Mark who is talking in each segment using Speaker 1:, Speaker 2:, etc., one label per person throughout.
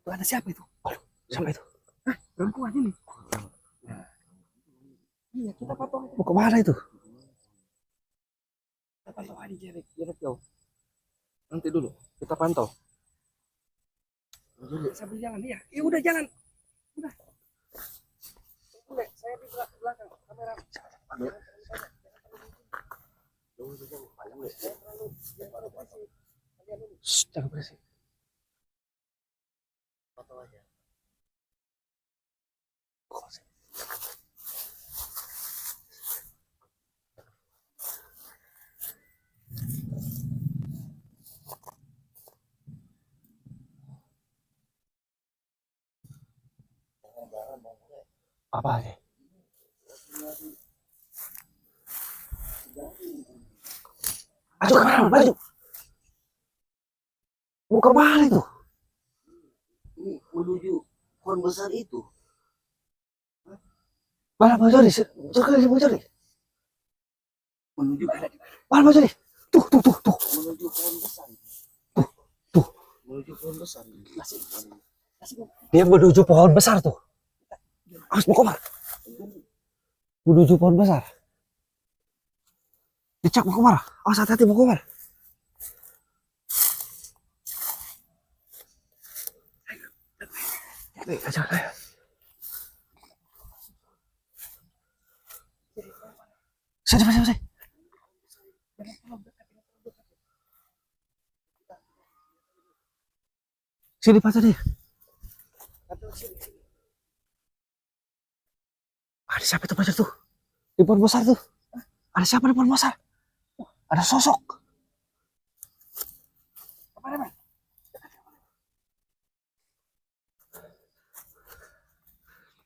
Speaker 1: Tuh, ada siapa itu?
Speaker 2: Aduh, siapa itu?
Speaker 1: Hah, perempuan ini. Nah, iya, kita pantau aja.
Speaker 2: Mau kemana itu?
Speaker 1: Kita pantau aja jarak jauh. Nanti dulu, kita pantau. Sambil jalan, iya. Ya udah jalan. Udah. Udah, saya di belakang kamera.
Speaker 2: Shh, jangan berisik.
Speaker 1: Foto aja.
Speaker 2: Apa sih? Aduh, kemana? Maju. Mau kemana itu?
Speaker 3: Ini menuju pohon besar itu.
Speaker 2: Mana mau cari? Sekali mau cari.
Speaker 3: Menuju
Speaker 2: Mana mau cari? Tuh.
Speaker 3: menuju pohon besar.
Speaker 2: Tuh.
Speaker 3: Menuju pohon besar.
Speaker 1: Masih.
Speaker 2: Dia menuju pohon besar tuh. Awas mau kemana? Menuju pohon besar. Dicak mau kemana? Awas hati-hati mau kemana? Nih, aja. Sini. Sini Pak tadi. Ada siapa itu Pacar tuh? Di pohon besar tuh. Ada siapa di pohon besar? Ada sosok.
Speaker 1: Apa?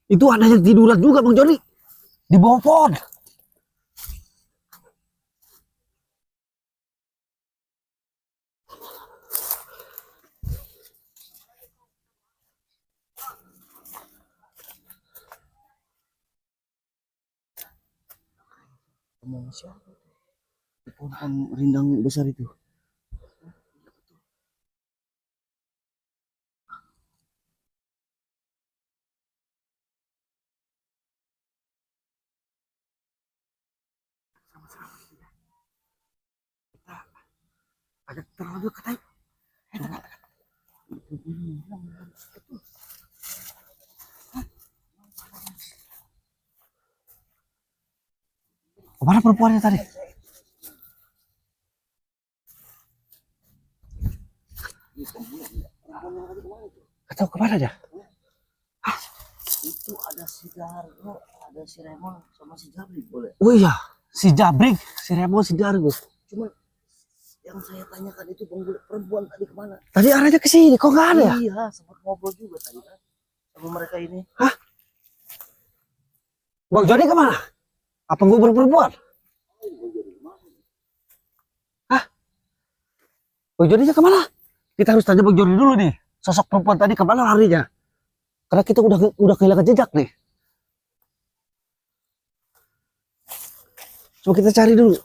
Speaker 2: Itu ada yang tiduran juga Bang Joni. Di bawah pohon.
Speaker 3: Ngomong siapa? Di pohon rindang besar itu.
Speaker 1: Agak terlalu dekat aja.
Speaker 2: Kemana perempuannya tadi? Gak tahu kemana dia.
Speaker 3: Itu ada si Dargo, ada si Raymond sama si Jabri boleh.
Speaker 2: Oh iya, si Jabrik, si Remo, si Dargo.
Speaker 3: Cuma yang saya tanyakan itu perempuan tadi kemana?
Speaker 2: Tadi arahnya ke sini, kok nggak ada ya?
Speaker 3: Iya, sempat ngobrol juga tadi kan sama mereka ini.
Speaker 2: Hah? Bang Joni kemana? Apa gue perempuan? Hah? Bang Joni kemana? Kita harus tanya Bang Joni dulu nih. Sosok perempuan tadi kemana larinya? Karena kita udah kehilangan jejak nih. Coba kita cari dulu.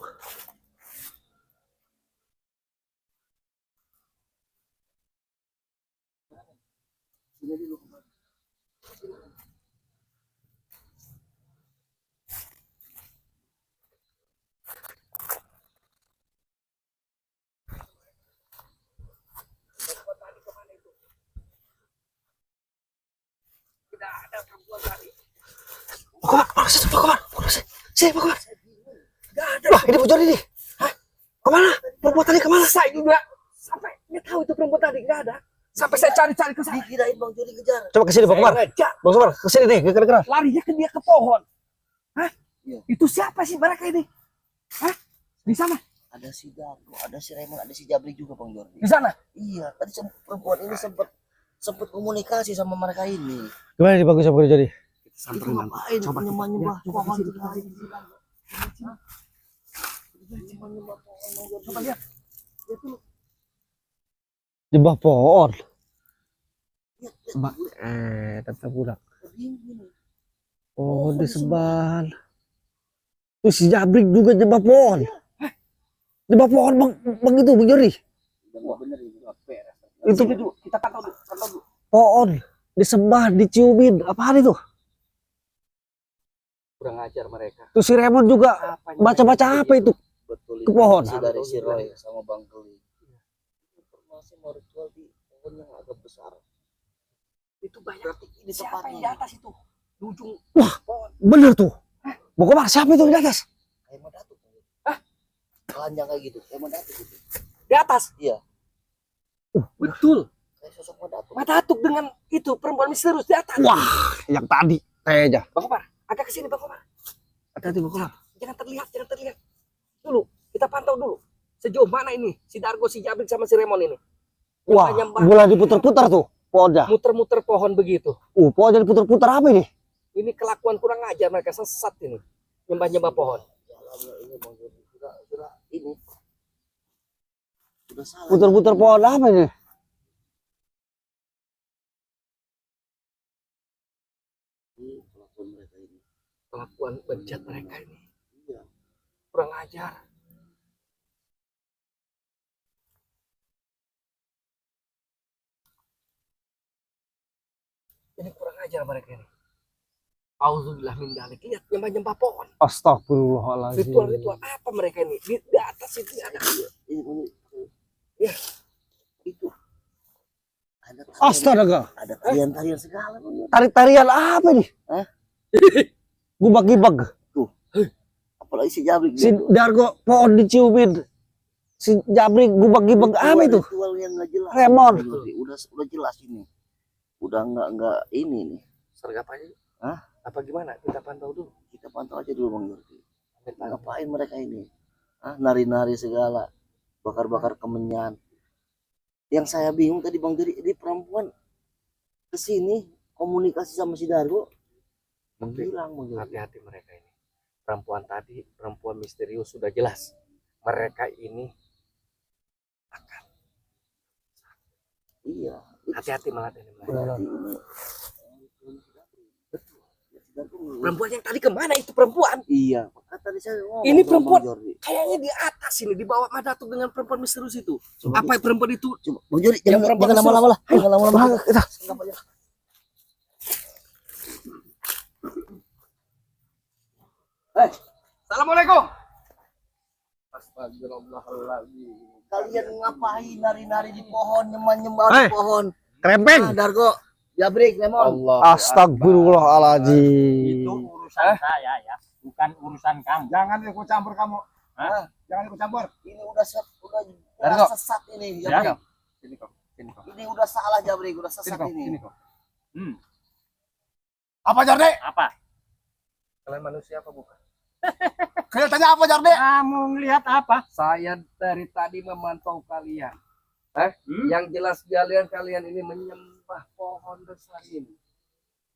Speaker 1: Tidak ada perempuan tadi.
Speaker 2: Mau kemana? Sini, mau kemana?
Speaker 1: Gak ada.
Speaker 2: Wah, ini Bang Joni nih. Hah? Kemana? Perempuan tadi kemana?
Speaker 1: Saya juga sampai nggak tahu itu perempuan tadi nggak ada. Sampai saya cari-cari ke sana.
Speaker 3: Dikirain Bang Joni kejar.
Speaker 2: Coba kesini Bang Komar.
Speaker 1: Ngejar.
Speaker 2: Bang Komar, kesini nih, kira-kira.
Speaker 1: Larinya ke dia ke pohon. Hah?
Speaker 3: Iya.
Speaker 1: Itu siapa sih mereka ini? Hah? Di sana?
Speaker 3: Ada si Dargo, ada si Raymond, ada si Jabri juga Bang Joni.
Speaker 1: Di sana?
Speaker 3: Iya, tadi perempuan ini sempat komunikasi sama mereka ini.
Speaker 2: Gimana nih bagus Bang Joni?
Speaker 3: Itu ngapain nyembah-nyembah pohon itu tadi? Nyembah-nyembah pohon Bang Joni.
Speaker 1: Coba lihat. Itu
Speaker 2: Di bawah pohon.
Speaker 3: Lihat,
Speaker 2: Tetap pulang.
Speaker 3: begini.
Speaker 2: Oh, di sebelah. Tuh si Jabrik juga di bawah pohon. Di bawah pohon Bang itu Bang Joni.
Speaker 3: Wah, bener ini beres.
Speaker 2: Itu
Speaker 1: kita pantau dulu.
Speaker 2: pohon disembah, diciumin. Apaan itu?
Speaker 1: Kurang ajar mereka.
Speaker 2: Tuh si Raymond juga baca-baca apa itu?
Speaker 3: Betul
Speaker 2: Ke pohon.
Speaker 3: informasi dari si Roy sama Bang Keli. Informasi mau ritual di pohon yang agak besar.
Speaker 1: Itu banyak.
Speaker 3: Berarti ini
Speaker 1: Siapa yang di
Speaker 3: tempatnya.
Speaker 1: atas itu? Di ujung
Speaker 2: Wah.
Speaker 1: pohon.
Speaker 2: Bener tuh. Bang Komar, siapa itu di atas?
Speaker 3: Kayak mau datuk.
Speaker 1: Hah?
Speaker 3: Telanjang kayak gitu. Kayak mau datuk gitu.
Speaker 1: Di atas.
Speaker 3: Iya.
Speaker 1: Betul.
Speaker 3: Kayak sosok mau datuk.
Speaker 1: Madatuk dengan itu perempuan misterius di atas.
Speaker 2: Wah, yang tadi. Kayaknya.
Speaker 1: Bang Komar, agak kesini Bang Komar.
Speaker 2: Hati-hati Bang Komar.
Speaker 1: Jangan terlihat, jangan terlihat. Dulu, kita pantau dulu. Sejauh mana ini si Dargo, si Jabrik sama si Raymond ini?
Speaker 2: Wah,
Speaker 1: Nyembah-nyembah,
Speaker 2: mulai diputar-putar tuh pohonnya.
Speaker 1: muter-muter pohon begitu.
Speaker 2: Pohonnya diputar-putar apa ini?
Speaker 1: Ini kelakuan kurang ajar mereka, sesat ini. Nyembah-nyembah pohon.
Speaker 3: Jalannya ini Bang Jordi. Sudah ini. Sudah salah.
Speaker 2: Putar-putar pohon apa ini?
Speaker 3: Ini kelakuan mereka ini.
Speaker 1: Kelakuan bejat mereka ini.
Speaker 3: Iya.
Speaker 1: Kurang ajar. Ini kurang ajar mereka ini. Auzubillah min dzalik. Lihat nyembah-nyembah pohon.
Speaker 2: Astagfirullahaladzim.
Speaker 1: Ritual-ritual apa mereka ini? Di atas itu ada.
Speaker 3: Ini.
Speaker 1: Ya.
Speaker 3: Itu. Ada
Speaker 2: Astaga.
Speaker 3: ada tarian-tarian segala Bang Jordi.
Speaker 2: Tarik-tarian apa nih?
Speaker 3: Hah?
Speaker 2: Gubag-gibag.
Speaker 3: Apalagi si Jabrik.
Speaker 2: Si Dargo pohon diciumin. Si Jabrik gubag-gibag apa itu?
Speaker 3: Ritual yang nggak jelas.
Speaker 2: Raymond.
Speaker 3: Bang Jordi. Udah jelas ini. Udah nggak ini nih.
Speaker 1: Sergap aja.
Speaker 3: Hah?
Speaker 1: Apa gimana? Kita pantau dulu.
Speaker 3: Kita pantau aja dulu Bang Jordi.
Speaker 1: Ambil pantau.
Speaker 3: Ngapain mereka ini? Nari-nari segala. Bakar-bakar kemenyan. Yang saya bingung tadi Bang Jordi, ini perempuan kesini komunikasi sama si Dargo. Menghilang Bang Jordi.
Speaker 1: Hati-hati mereka ini. Perempuan tadi, perempuan misterius sudah jelas. Mereka ini akan
Speaker 3: Iya.
Speaker 1: hati-hati meladeni mereka.
Speaker 3: Berarti ini.
Speaker 1: Perempuan yang tadi kemana itu perempuan?
Speaker 3: Iya. Tadi saya ngomong
Speaker 1: Ini
Speaker 3: sama
Speaker 1: perempuan.
Speaker 3: Bang Jordi.
Speaker 1: Kayaknya di atas ini, di bawah Madatuk dengan perempuan misterius itu.
Speaker 3: Coba,
Speaker 1: Apa perempuan itu?
Speaker 3: Coba Bang Jordi
Speaker 1: Yang
Speaker 3: jangan
Speaker 1: perempuan
Speaker 3: lama-lama lah. Jangan lama-lama.
Speaker 2: Bang, kita.
Speaker 3: Anggap aja.
Speaker 1: Assalamualaikum. Astagfirullahaladzim.
Speaker 3: Kalian ngapain nari-nari di pohon, nyembah-nyembah di
Speaker 2: Hei.
Speaker 3: pohon?
Speaker 2: Krempeng.
Speaker 3: Dargo, Jabrik, Lemon.
Speaker 2: Astagfirullahaladzim.
Speaker 4: Itu urusan saya ya, bukan urusan kamu. Jangan ikut campur kamu.
Speaker 3: Hah?
Speaker 4: Jangan ikut campur.
Speaker 3: Ini udah
Speaker 1: Dargo.
Speaker 3: sesat ini,
Speaker 4: Ya.
Speaker 3: Jabrik.
Speaker 4: Sini kok. Sini kok.
Speaker 3: Ini udah salah Jabrik, udah
Speaker 4: Sini
Speaker 3: sesat
Speaker 4: kok.
Speaker 3: ini.
Speaker 4: Sini kok. Apa Jordi? Apa?
Speaker 1: Kalian manusia apa bukan?
Speaker 4: Kelihatannya apa Jordi? Kamu ngelihat apa?
Speaker 1: Saya dari tadi memantau kalian.
Speaker 4: Hmm?
Speaker 1: Yang jelas kalian ini menyembah pohon besar ini.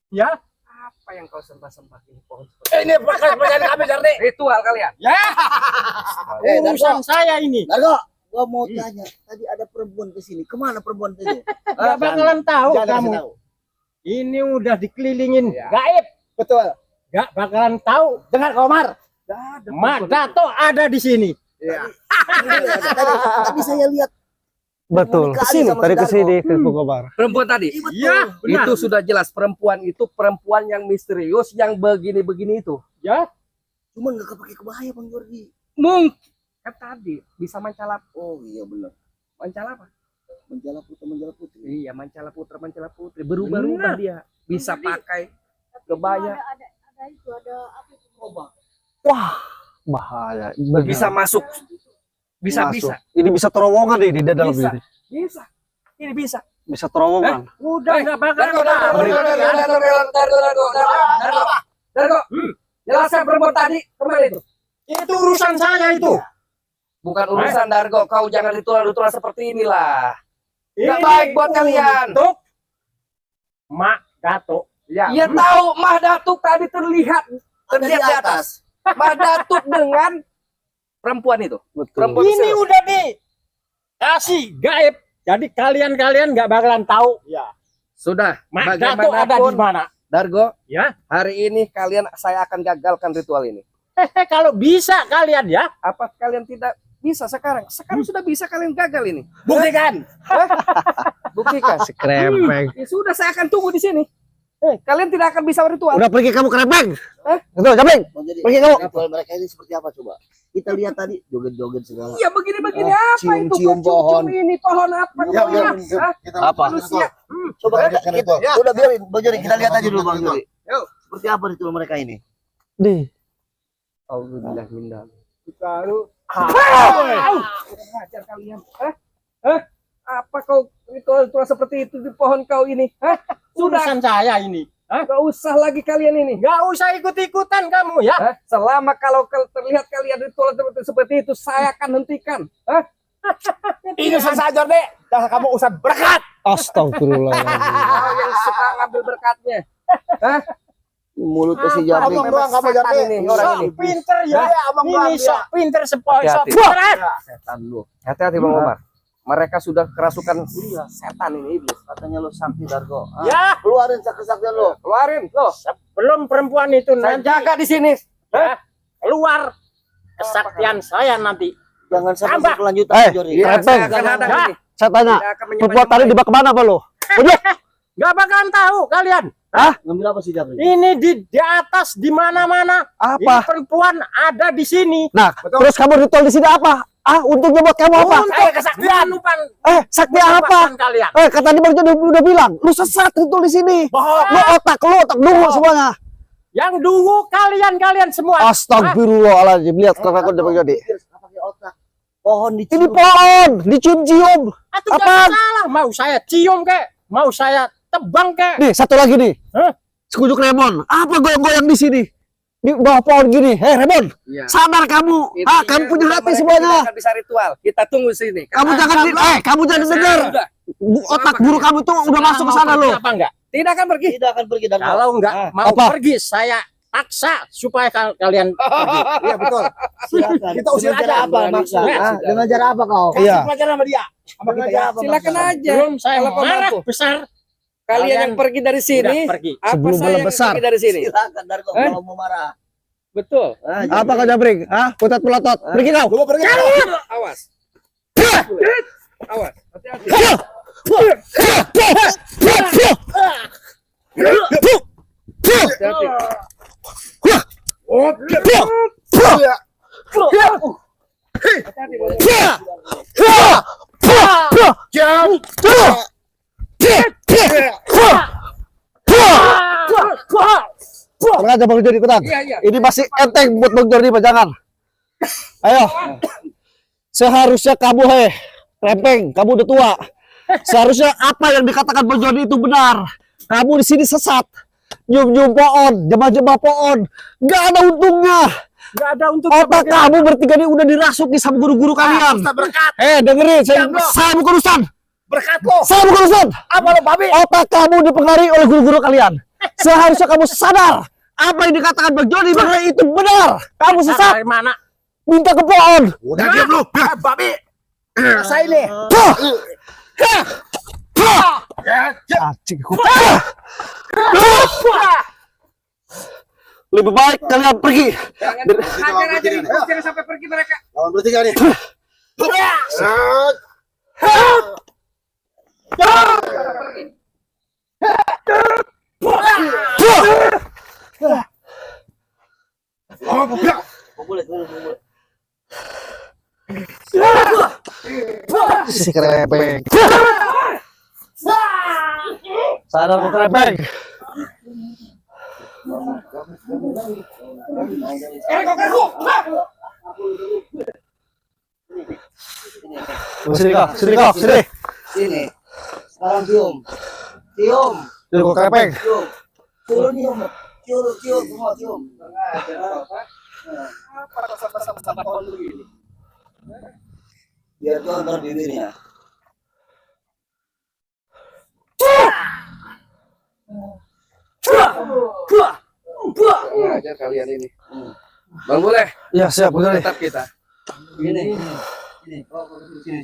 Speaker 4: Ya.
Speaker 1: Apa yang kau sembah-sembah ini pohon seperti
Speaker 4: Ini pertanyaan kami Jordi.
Speaker 1: ritual kalian?
Speaker 4: Ya.
Speaker 3: Dargo.
Speaker 4: Urusan saya ini.
Speaker 3: Dargo, gua mau tanya, tadi ada perempuan ke sini. Kemana perempuan itu?
Speaker 4: Gak bakalan tahu
Speaker 3: Jangan
Speaker 4: kamu.
Speaker 3: kasih tahu.
Speaker 4: Ini udah dikelilingin
Speaker 1: Ya.
Speaker 4: gaib.
Speaker 3: Betul.
Speaker 4: Gak bakalan tahu. Dengar Komar. Mak Dato ada di sini.
Speaker 3: Tadi saya lihat
Speaker 2: Betul.
Speaker 3: Komunikasi
Speaker 2: Kesini,
Speaker 3: sama
Speaker 2: tadi
Speaker 3: si
Speaker 2: kesini ke Bang Komar.
Speaker 1: Perempuan tadi.
Speaker 4: Ya, benar.
Speaker 1: Itu sudah jelas perempuan itu perempuan yang misterius yang begini-begini itu.
Speaker 4: Ya.
Speaker 3: Cuma nggak kepake kebahaya Bang Jordi.
Speaker 1: Mungkin kan tadi bisa mancala
Speaker 3: Oh iya benar.
Speaker 1: mancala apa?
Speaker 3: Menjala putri.
Speaker 1: Iya, mancala putra putri berubah-ubah dia. Bisa pakai kebaya,
Speaker 5: Ada apa?
Speaker 2: Wah, bahaya.
Speaker 1: bisa masuk. Bisa.
Speaker 2: Ini bisa terowongan ini di dalam
Speaker 1: Bisa.
Speaker 2: ini.
Speaker 1: Bisa. Ini bisa.
Speaker 2: Bisa terowongan.
Speaker 4: Udah nggak bakalan
Speaker 1: Dargo,
Speaker 4: tahu.
Speaker 1: Jelaskan perempuan tadi kemana itu?
Speaker 4: Itu urusan saya itu.
Speaker 1: Bukan urusan Dargo, kau jangan ritual-ritual seperti inilah. Nggak
Speaker 4: Ini
Speaker 1: baik buat kalian.
Speaker 4: Untuk Mak Dato.
Speaker 1: Ya tahu Mah Datuk tadi terlihat di atas. Mah Datuk dengan perempuan itu.
Speaker 2: Betul.
Speaker 1: Perempuan
Speaker 4: Ini
Speaker 1: misterius.
Speaker 4: udah dikasih gaib. Jadi kalian nggak bakalan tahu. Ya.
Speaker 1: Sudah.
Speaker 4: Mak Dato ada di
Speaker 1: Bagaimanapun,
Speaker 4: mana?
Speaker 1: Dargo,
Speaker 4: Ya.
Speaker 1: hari ini saya akan gagalkan ritual ini.
Speaker 4: Kalau bisa kalian ya.
Speaker 1: Apa kalian tidak bisa sekarang. Sekarang sudah bisa kalian gagal ini.
Speaker 4: Buktikan.
Speaker 1: Buktikan.
Speaker 2: Si krempeng.
Speaker 1: Ya sudah, saya akan tunggu di sini. Kalian tidak akan bisa ritual.
Speaker 2: Udah pergi kamu krempeng.
Speaker 1: Hah?
Speaker 2: Itu, Jabring.
Speaker 3: Bang Jody,
Speaker 2: Pergi kamu.
Speaker 3: ritual mereka ini seperti apa coba? Kita lihat tadi joget-joget segala.
Speaker 1: Iya, begini-begini apa itu?
Speaker 3: cium-cium
Speaker 1: Kok
Speaker 3: pohon.
Speaker 1: ini pohon apa?
Speaker 3: Ya,
Speaker 1: Kau ya?
Speaker 3: ya,
Speaker 1: Hah?
Speaker 2: Apa?
Speaker 1: Manusia.
Speaker 3: Coba kita, udah biarin Bang Jody, kita lihat aja dulu Bang Jody.
Speaker 1: Yuk.
Speaker 3: Seperti apa ritual mereka ini?
Speaker 2: Di.
Speaker 1: Alhamdulillah.
Speaker 4: Baru.
Speaker 1: Ajar kalian. Hah? Apa kau ritual seperti itu di pohon kau ini? Hah? Sudah,
Speaker 4: Urusan saya ini.
Speaker 1: gak usah lagi kalian ini.
Speaker 4: Gak usah ikut-ikutan kamu ya.
Speaker 1: Hah? Selama kalau terlihat kalian ritual seperti itu, saya akan hentikan. Hah?
Speaker 4: Ini saja deh. Dah kamu usah berkat.
Speaker 2: Astagfirullah.
Speaker 1: Kau yang suka ngambil berkatnya. Hah?
Speaker 3: Mulut si
Speaker 1: Apa?
Speaker 3: Jabring.
Speaker 1: Abang doang kamu
Speaker 3: Setan
Speaker 1: jadi.
Speaker 3: ini,
Speaker 1: Orang
Speaker 3: orang
Speaker 1: ini.
Speaker 3: ini.
Speaker 4: Pinter ya. Ini sok pinter sepoi sok
Speaker 1: Hati-hati.
Speaker 4: berat.
Speaker 3: Setan lu.
Speaker 1: Hati-hati Bang Omar. Mereka sudah kerasukan setan ini, iblis.
Speaker 3: Katanya lu sakti Darko.
Speaker 4: Ya,
Speaker 3: Keluarin sakti-saktian lu.
Speaker 1: Keluarin loh.
Speaker 4: sebelum perempuan itu
Speaker 1: Saya
Speaker 4: nanti
Speaker 1: jaga di sini.
Speaker 4: ya, keluar kesaktian saya nanti.
Speaker 3: Jangan sampai
Speaker 4: Tambah.
Speaker 3: berkelanjutan
Speaker 2: Eh,
Speaker 3: Bang Jody.
Speaker 1: Iya,
Speaker 2: Krempeng.
Speaker 1: saya akan hadang
Speaker 4: Ya.
Speaker 1: ini.
Speaker 2: Saya tanya,
Speaker 1: Tidak akan
Speaker 2: perempuan tadi dibawa kemana apa lo? Ujuk.
Speaker 4: Gak bakalan tahu kalian.
Speaker 3: Ngambil apa sih Jabring?
Speaker 4: Ini di atas di mana-mana. Ini
Speaker 2: Apa?
Speaker 4: perempuan ada di sini.
Speaker 2: Nah, terus kamu ritual di sini apa? Untungnya buat kamu apa?
Speaker 4: Untuk kesaktian lupan.
Speaker 2: Sakti apa?
Speaker 4: Kalian.
Speaker 2: Kata di Bang Jody udah bilang, lu sesat ritual di sini.
Speaker 4: Bohong.
Speaker 2: Lu otak dungu semuanya.
Speaker 4: Yang dungu kalian semua.
Speaker 2: Astagfirullahaladzim. Lihat kakak udah Bang Jody.
Speaker 3: Pakai otak. Pohon
Speaker 2: Ini
Speaker 3: dicium.
Speaker 2: pohon, dicium-cium.
Speaker 4: Atau
Speaker 2: Apaan?
Speaker 4: jangan salah. Mau saya cium kek, mau saya tebang kek.
Speaker 2: Nih, satu lagi nih.
Speaker 4: Hah?
Speaker 2: Sekujuk Remon. Apa goyang-goyang di sini? Di bawah pohon gini. Hei, Remon.
Speaker 1: Iya.
Speaker 2: Sadar kamu.
Speaker 1: Intinya
Speaker 2: Kamu punya
Speaker 1: udah
Speaker 2: hati
Speaker 1: mereka
Speaker 2: semuanya.
Speaker 1: tidak akan bisa ritual. Kita tunggu sini.
Speaker 2: Kamu jangan kamu jangan dengar.
Speaker 1: Sudah.
Speaker 2: Otak guru kamu tuh udah masuk ke sana lo.
Speaker 4: Apa enggak?
Speaker 1: Tidak akan pergi.
Speaker 3: Tidak akan pergi Darko.
Speaker 4: Kalau enggak mau
Speaker 2: Apa?
Speaker 4: pergi, saya paksa supaya kalian pergi.
Speaker 3: Iya betul. Silakan.
Speaker 4: Kita usir
Speaker 3: Dengan cara
Speaker 4: aja.
Speaker 3: apa maksa?
Speaker 4: Ya,
Speaker 3: Ah, dengan cara apa kau?
Speaker 2: Iya.
Speaker 4: Pelajaran sama dia. Sama
Speaker 3: Dengan
Speaker 4: kita
Speaker 3: cara
Speaker 4: ya.
Speaker 3: apa
Speaker 1: Silakan
Speaker 3: maksa?
Speaker 1: aja.
Speaker 4: Belum saya
Speaker 1: Kalau kau
Speaker 4: marah
Speaker 1: mampu.
Speaker 4: besar.
Speaker 1: Kalian yang pergi dari sini.
Speaker 4: Udah pergi.
Speaker 1: Apa
Speaker 2: Sebelum
Speaker 1: saya
Speaker 2: bola
Speaker 1: yang
Speaker 2: besar.
Speaker 1: pergi dari sini?
Speaker 3: Silakan Darko
Speaker 1: Eh?
Speaker 3: kalau mau marah.
Speaker 1: Betul.
Speaker 3: Ah,
Speaker 2: Apa kau Jabring? Putat pelotot. Pergi kau.
Speaker 1: Awas. Awas. Hati-hati. Hati-hati. Hati-hati.
Speaker 2: Tenang aja Bang Jody, tenang.
Speaker 1: Iya, iya.
Speaker 2: Ini masih enteng buat Bang Jody, Pak, jangan. Ayo. Seharusnya kamu, Krempeng, kamu udah tua. Seharusnya apa yang dikatakan Bang Jody itu benar. Kamu di sini sesat. Nyium-nyium pohon, jemah-jemah pohon. Gak ada untungnya.
Speaker 4: Enggak ada untuk
Speaker 2: Otak kamu bertiga ini udah dirasuki sama guru-guru kalian.
Speaker 4: berkat.
Speaker 2: Dengerin, saya bukan urusan.
Speaker 4: Berkat lo.
Speaker 2: Saya bukan urusan.
Speaker 4: Apa lo babi?
Speaker 2: Otak kamu dipengaruhi oleh guru-guru kalian. Seharusnya kamu sadar apa yang dikatakan Bang Jody benar itu benar. Kamu sesat.
Speaker 4: Dari mana?
Speaker 2: Minta ke pohon.
Speaker 4: Udah diam lu. Babi. Saya ini.
Speaker 2: Cacing. Lebih baik kalian pergi.
Speaker 1: Jangan hajar aja nih. Jangan sampai pergi mereka.
Speaker 3: Lawan bertiga nih. Boleh.
Speaker 2: Si Krempeng. Sadar kok Krempeng. Sini kok, sini kok, sini.
Speaker 3: Sini. Sekarang cium. Cium.
Speaker 2: Sini kok Krempeng.
Speaker 3: Cium. Suruh cium. Cium semua cium.
Speaker 1: Apa sama pohon begini?
Speaker 3: Biar tuh antar bibirnya.
Speaker 1: Ajar kalian ini. Bang boleh.
Speaker 2: Ya siap, betul nih.
Speaker 1: Tetap kita.
Speaker 3: Ini.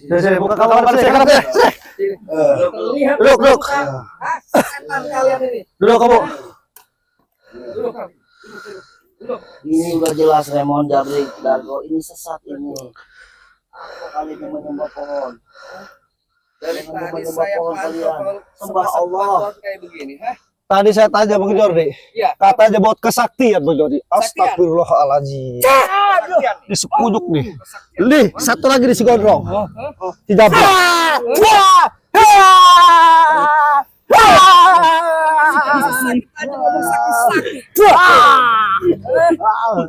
Speaker 2: Sini, buka kamar sini, kamar sini.
Speaker 1: Lihat
Speaker 2: Duduk, duduk.
Speaker 1: setan kalian ini.
Speaker 2: Duduk kamu.
Speaker 1: Duduk.
Speaker 3: Ini udah jelas Raymond Jabrik Darko ini sesat ini. kali ini menyembah pohon.
Speaker 1: Dari
Speaker 3: Jangan
Speaker 1: tadi
Speaker 3: menyembah
Speaker 1: saya
Speaker 3: pohon
Speaker 1: pantau
Speaker 3: kalian.
Speaker 1: kalau
Speaker 3: Sembah
Speaker 1: semasa
Speaker 3: Allah.
Speaker 1: pantauan kayak begini, hah?
Speaker 2: Tadi saya tanya Bang Jordi.
Speaker 1: Iya.
Speaker 2: Katanya buat kesaktian Bang Jordi. Astagfirullahaladzim.
Speaker 1: Kesaktian.
Speaker 2: Di sekujuk nih.
Speaker 1: Kesaktian.
Speaker 2: Nih, satu lagi di si gondrong. Di jabra.
Speaker 1: Bisa sakit aja ngomong sakit-sakit.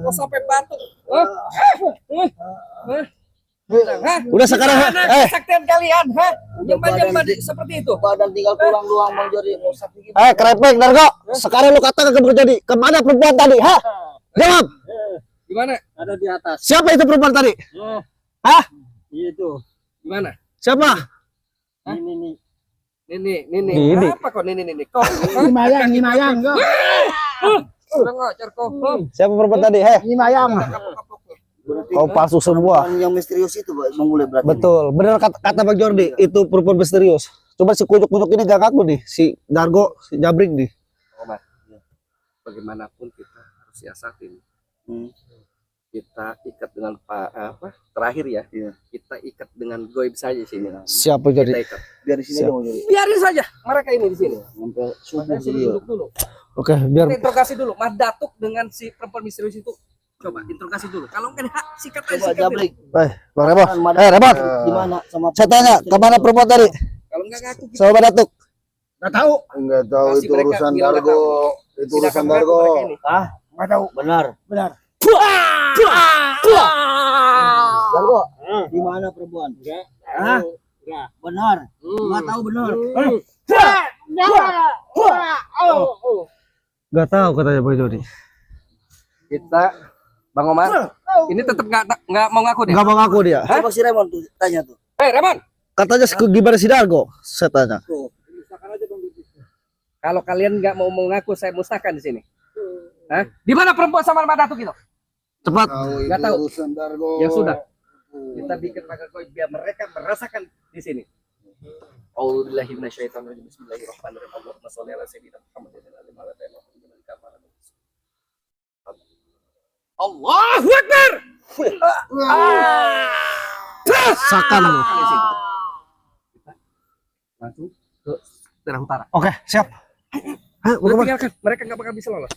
Speaker 1: Kok sampai batuk? Hah?
Speaker 2: Udah sekarang
Speaker 1: Mana kesaktian kalian, hah? Nyembah-nyembah seperti itu.
Speaker 3: Badan tinggal tulang doang Bang Jody. Mau sakit gitu.
Speaker 2: Krepek Dargo. Sekarang lu katakan ke Bang Jordi, kemana perempuan tadi? Hah? Jawab.
Speaker 1: Gimana?
Speaker 4: Ada di atas.
Speaker 2: Siapa itu perempuan tadi? Hah?
Speaker 4: Itu.
Speaker 1: Gimana?
Speaker 2: Siapa?
Speaker 4: Ini nih.
Speaker 2: Nini.
Speaker 1: Apa kok Nini? Kok?
Speaker 4: Mayang kok.
Speaker 1: Udah ngocor kok.
Speaker 2: Siapa perempuan tadi? Heh.
Speaker 4: Ini mayang.
Speaker 3: Berarti
Speaker 2: Kau palsu semua.
Speaker 3: yang misterius itu Bang Bule berarti.
Speaker 2: Betul, benar kata Bang Jordi, itu perempuan misterius. Coba si kunyuk-kunyuk ini gak ngaku nih, si Dargo, si Jabring nih.
Speaker 1: Omar, bagaimanapun kita harus siasatin.
Speaker 3: Hmm.
Speaker 1: Kita ikat dengan terakhir ya.
Speaker 3: Iya.
Speaker 1: Kita ikat dengan goib saja di sini.
Speaker 2: Siapa
Speaker 1: Kita
Speaker 2: Jordi?
Speaker 1: ikat.
Speaker 3: Biar di sini
Speaker 2: Siap.
Speaker 3: Bang Jody.
Speaker 1: Biarin saja mereka ini di sini.
Speaker 3: Sampai subuh
Speaker 1: Makanya sini
Speaker 3: dia.
Speaker 1: duduk dulu.
Speaker 2: Oke, biar
Speaker 1: Kita interogasi dulu. Mas Datuk dengan si perempuan misterius itu. Coba interogasi dulu. Kalau enggak sikat aja.
Speaker 3: Coba
Speaker 1: Sikat
Speaker 3: Jabrik.
Speaker 2: Bang Rebo.
Speaker 3: Mana-
Speaker 2: Rebot.
Speaker 3: Di mana sama
Speaker 2: Saya tanya, kemana perempuan tadi?
Speaker 1: Kalau enggak ngaku kita
Speaker 2: Sama Bang Datuk.
Speaker 4: Enggak tahu.
Speaker 6: Enggak tahu
Speaker 1: Kasih
Speaker 6: itu
Speaker 1: mereka,
Speaker 6: urusan
Speaker 1: biar mereka
Speaker 6: Dargo. Itu
Speaker 1: tidak
Speaker 6: urusan
Speaker 1: akan ngaku
Speaker 6: Dargo.
Speaker 1: mereka ini.
Speaker 4: Enggak tahu.
Speaker 3: Benar. Dargo. Di mana perempuan?
Speaker 4: Hah?
Speaker 3: Benar. Enggak tahu benar.
Speaker 2: Gak tahu katanya Bang Jordi.
Speaker 1: Kita Bang Omar, ini tetap nggak mau ngaku deh.
Speaker 2: Gak mau ngaku dia.
Speaker 3: Coba si Raymond tuh tanya tuh.
Speaker 1: Ramon,
Speaker 2: Katanya gimana si Dargo? Saya tanya.
Speaker 1: kalau kalian nggak mau mengaku, saya musnahkan di sini. Hah? Di mana perempuan sama Mas Datuk itu?
Speaker 2: Cepat.
Speaker 6: Tahu
Speaker 1: Nggak
Speaker 6: itu
Speaker 1: tahu.
Speaker 6: urusan Dargo.
Speaker 1: Ya sudah. Kita bikin pagar goib biar mereka merasakan di sini. Auzubillahi minasyaitonirrajim. Bismillahirrahmanirrahim. Allahumma sholli ala sayyidina Muhammadin wa ala alihi wa sahbihi. Allahu Akbar.
Speaker 2: Sakan lu.
Speaker 1: Langsung ke daerah utara.
Speaker 2: Oke, siap. Hah,
Speaker 1: Udah tinggalkan, mereka nggak bakal bisa lolos.